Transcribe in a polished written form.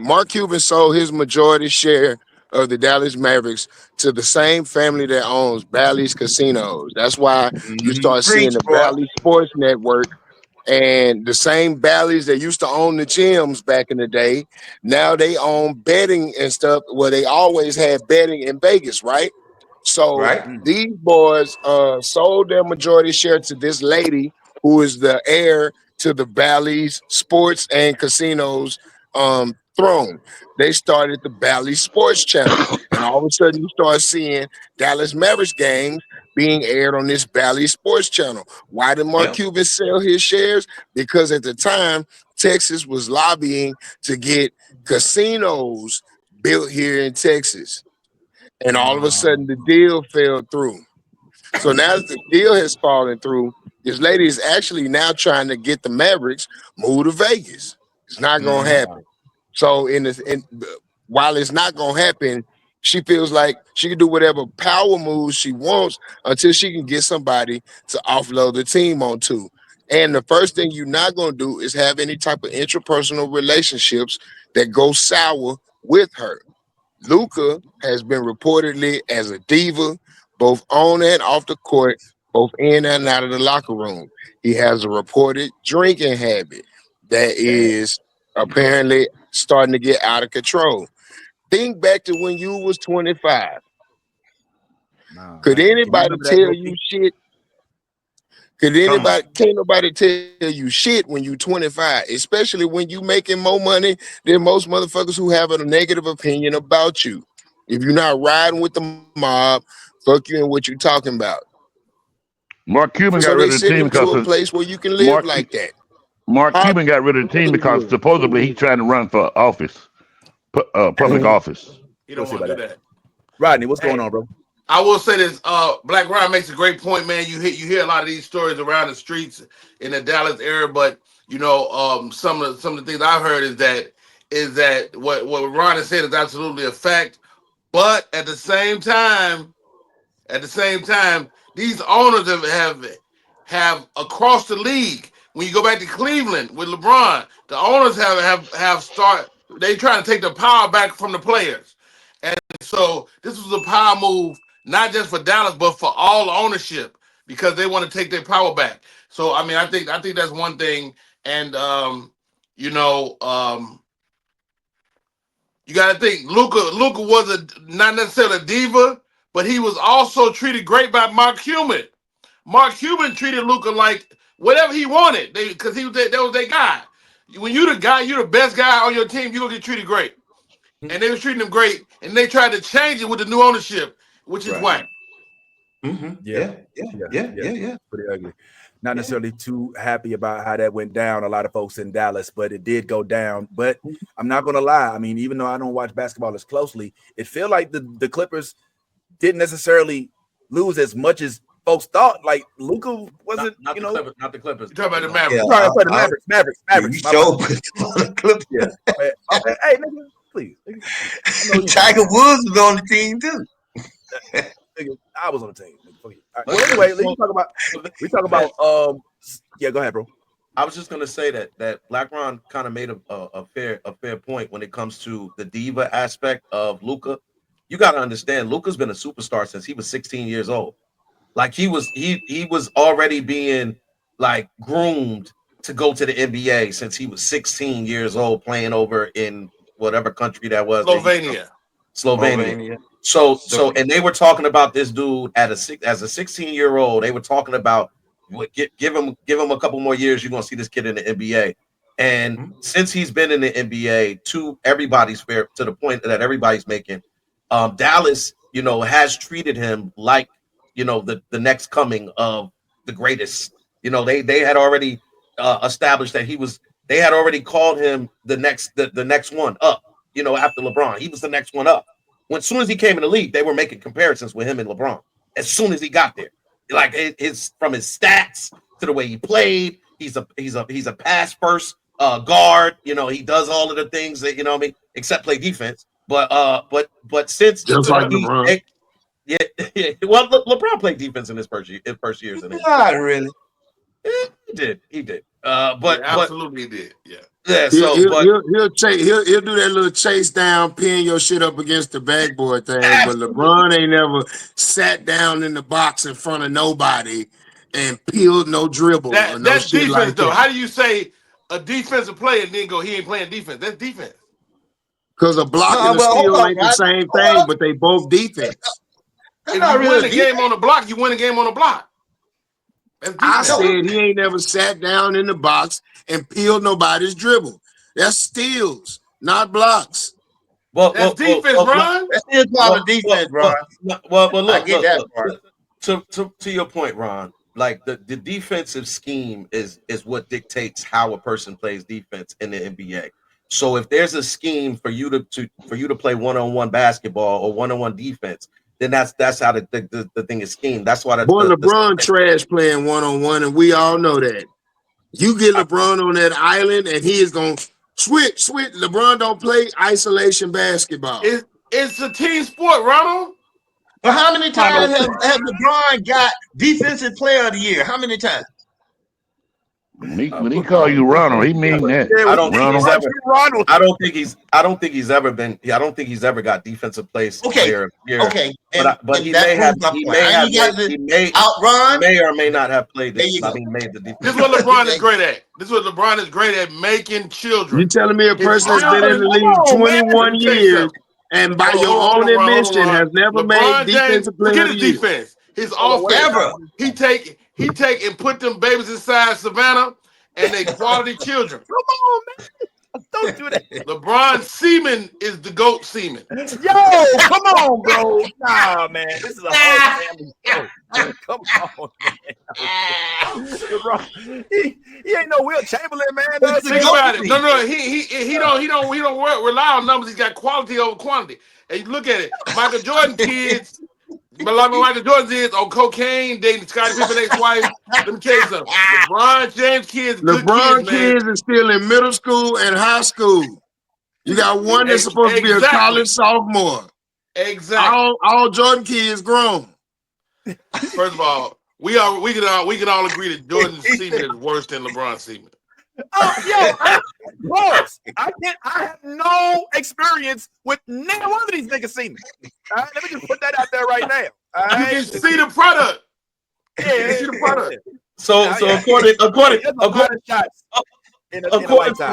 Mark Cuban sold his majority share of the Dallas Mavericks to the same family that owns Bally's casinos. That's why you start seeing Preach, the boy. Bally Sports Network and the same Bally's that used to own the gyms back in the day. Now they own betting and stuff. Well, they always had betting in Vegas, right? So Right? these boys sold their majority share to this lady who is the heir to the Bally's Sports and Casinos throne. They started the Bally Sports Channel, and all of a sudden you start seeing Dallas Mavericks games being aired on this Bally Sports Channel. Why did Mark Yep. Cuban sell his shares? Because at the time Texas was lobbying to get casinos built here in Texas, and all of a sudden the deal fell through. So now that the deal has fallen through, this lady is actually now trying to get the Mavericks moved to Vegas. It's not gonna Mm-hmm. happen. So while it's not gonna happen, she feels like she can do whatever power moves she wants until she can get somebody to offload the team onto. And the first thing you're not gonna do is have any type of interpersonal relationships that go sour with her. Luca has been reportedly as a diva, both on and off the court, both in and out of the locker room. He has a reported drinking habit that Damn. is apparently starting to get out of control. Think back to when you was 25. Nah, Could man. Can you anybody remember that, tell Loki? you shit? Come on. Can't nobody tell you shit when you 25, especially when you making more money than most motherfuckers who have a negative opinion about you. If you're not riding with the mob, fuck you and what you talking about. Mark Cuban So got they rid of the send team him to because a of place where you can live Mark like that. Mark Huh? Cuban got rid of the team because supposedly he's trying to run for office, public Mm-hmm. office. He We'll don't see want about to do that. that. Rodney, what's going Hey, on, bro? I will say this. Black Ryan makes a great point, man. You hear a lot of these stories around the streets in the Dallas area, but some of the things I've heard is that what Ron has said is absolutely a fact. But at the same time, these owners have across the league. When you go back to Cleveland with LeBron, the owners have start. They trying to take the power back from the players, and so this was a power move, not just for Dallas, but for all ownership because they want to take their power back. So I mean, I think that's one thing, and you know, you got to think Luca was not necessarily a diva, but he was also treated great by Mark Cuban. Mark Cuban treated Luca like whatever he wanted, because that was their guy. When you the guy, you're the best guy on your team. You gonna get treated great, and they was treating him great, and they tried to change it with the new ownership, which is Right. whack. Mm-hmm. Yeah, Yeah. Yeah. yeah, Yeah. yeah. Yeah. Yeah. Pretty ugly. Not Yeah. necessarily too happy about how that went down. A lot of folks in Dallas, but it did go down. But I'm not gonna lie. I mean, even though I don't watch basketball as closely, it felt like the Clippers didn't necessarily lose as much as folks thought. Like Luka wasn't, Not you the know. Clippers. Not the Clippers. You talk about the Yeah. Mavericks. Sorry, I said the Mavericks. Yeah, you Mavericks. My bad. sure put them on the clip. Yeah, my bad. My bad. Hey, nigga, please. Nigga, I know you know. Tiger Woods was on the team too. Nigga, I was on the team. Nigga, fuck you. All right, well, anyway, let's talk about. We talk about. Yeah, go ahead, bro. I was just gonna say that Black Ron kind of made a fair point when it comes to the diva aspect of Luca. You got to understand, Luca's been a superstar since he was 16 years old. Like he was already being like groomed to go to the NBA since he was 16 years old, playing over in whatever country that was that he's from. Slovenia. Slovenia. So and they were talking about this dude as a 16-year-old. They were talking about give him a couple more years, you're gonna see this kid in the NBA. And since he's been in the NBA, to everybody's fair, to the point that everybody's making, Dallas, has treated him like the next coming of the greatest. They had already established that they had already called him the next one up. After LeBron, he was the next one up. As soon as he came in the league, they were making comparisons with him and LeBron. As soon as he got there, like his from his stats to the way he played, he's a pass first guard. He does all of the things that what I mean, except play defense. But since Just like LeBron. yeah, yeah. Well, LeBron played defense in his first years in the NBA. Not really. He did. Yeah, But absolutely did. Yeah. Yeah, He'll, so but he'll do that little chase down, pin your shit up against the backboard thing. But LeBron ain't never sat down in the box in front of nobody and peeled no dribble or no That's shit defense like though. that. How do you say a defensive player and then go he ain't playing defense? That's defense. Because a block and a but hold steal on, ain't the Rod. same Hold thing, on. but they both defense. That's If not you win really a game on the block, you win a game on the block. That's I defense. said he ain't never sat down in the box and peeled nobody's dribble. That's steals, not blocks. That's defense, Ron. That's still part of defense, Ron. Well, I look, get that part. to your point, Ron. Like the defensive scheme is what dictates how a person plays defense in the NBA. So if there's a scheme for you to play one-on-one basketball or one-on-one defense, then that's how the thing is schemed. That's why Boy, LeBron trash playing one-on-one, and we all know that. You get LeBron on that island, and he is going to switch. LeBron don't play isolation basketball. It's a team sport, Ronald. But how many times have LeBron got defensive player of the year? How many times? When he call you Ronald, he mean that. I don't think he's Ronald. ever. I don't think he's ever been. I don't think he's ever got defensive player of the year. Okay. But he may have. He may or may not have played. Made the defense. This is what LeBron is great at. This is what LeBron is great at, making children. You telling me a person that's been in the league 21 years and by your own admission has never made defensive player of the year? Defense. His offense. He take and put them babies inside Savannah, and they quality children. Come on, man. Don't do that. LeBron semen is the GOAT semen. Yo, come on, bro. Nah, man. This is a whole family show. Come on, man. He ain't no Will Chamberlain, man. Think about it. No. He don't rely on numbers. He's got quality over quantity. And you look at it. Michael Jordan kids. But like Michael Jordan is on cocaine, dating Scottie Pippen ex-wife. Let me tell you something. LeBron James kids, LeBron kids are still in middle school and high school. You got one that's supposed to be a college sophomore. Exactly. All Jordan kids grown. First of all, we can all agree that Jordan's semen is worse than LeBron's semen. I have no experience with neither one of these niggas semen. All right, let me just put that out there right now. All right? You can see the product. Yeah, you can see the product. So according to Rod